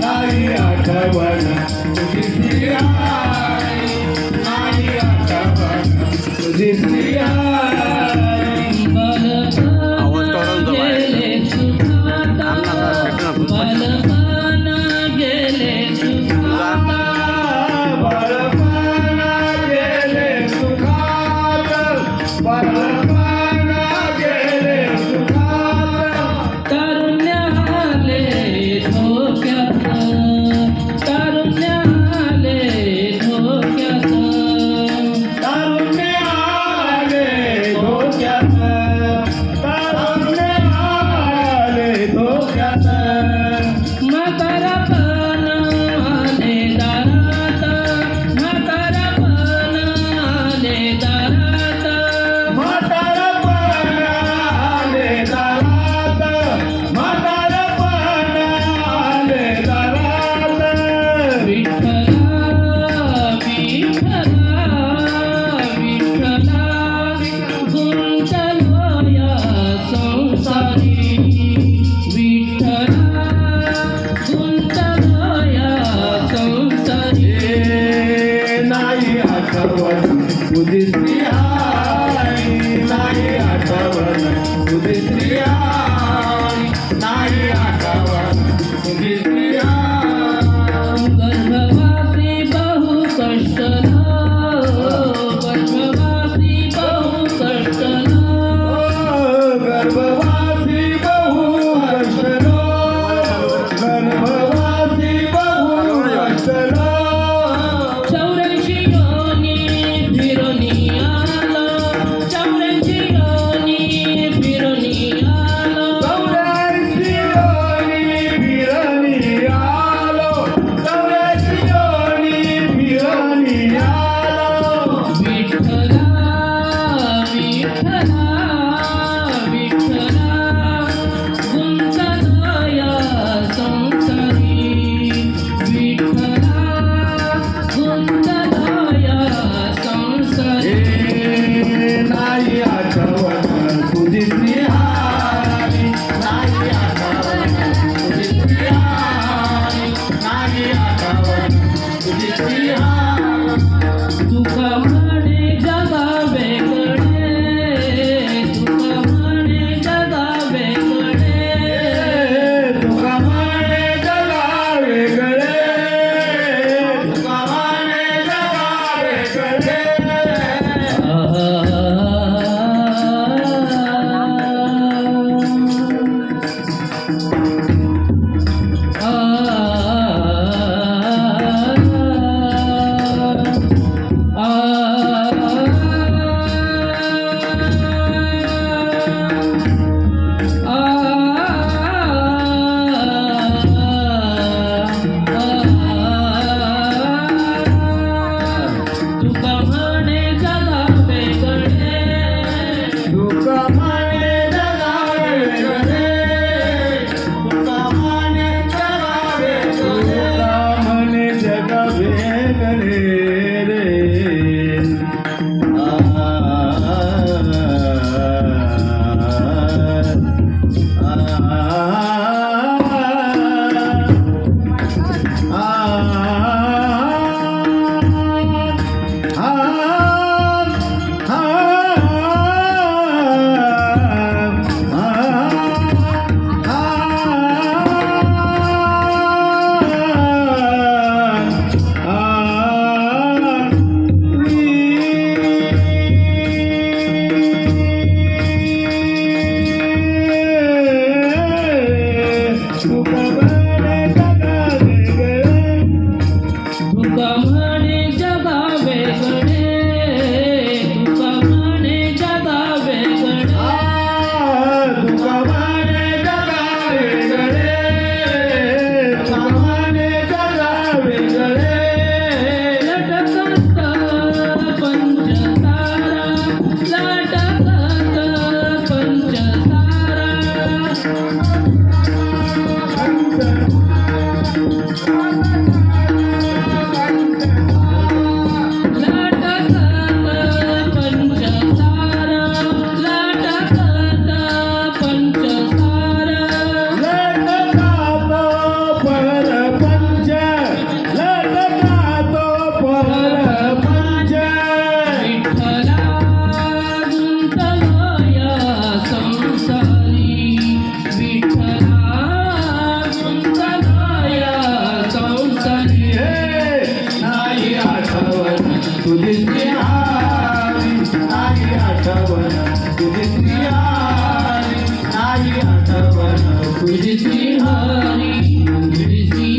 नाही आठवण तुझी श्री आई, नाही आठवण तुझी श्री आई. बालपण गेले सुखाता, बालपण गेले सुखाता, बाळपण गेले सुखात, बाळपण गेले सुखात. तारुण्य आले धोक्यात, तारुण्य आले धोक्यात, तारुण्य आले धोक्यात, तारुण्य आले धोक्यात. म्हातारपण आले दारात, म्हातारपण आले दारात, म्हातारपण आले दारात, म्हातारपण आले दारात. विठ्ठला विठ्ठला विठ्ठला गुंतलो या संसारी, विठ्ठला गुंतलो या संसारी. नाही आठवण तुझी श्री आई, नाही आठवण तुझी श्री आई, नाही आठवण तुझी श्री आई. गर्भवासी बहु कष्टला, गर्भवासी बहु कष्टला, गर्भवासी बहु कष्टलो, गर्भवासी बहु कष्टलो. 84 योनी फिरोनी आलो, 84 योनी फिरोनी आलो, 84 योनी फिरणी तुझी श्रीहारी नाही आठवण तुझी श्रीहारी नाही आठवण तुझी तुझी श्री हरी तुझी श्री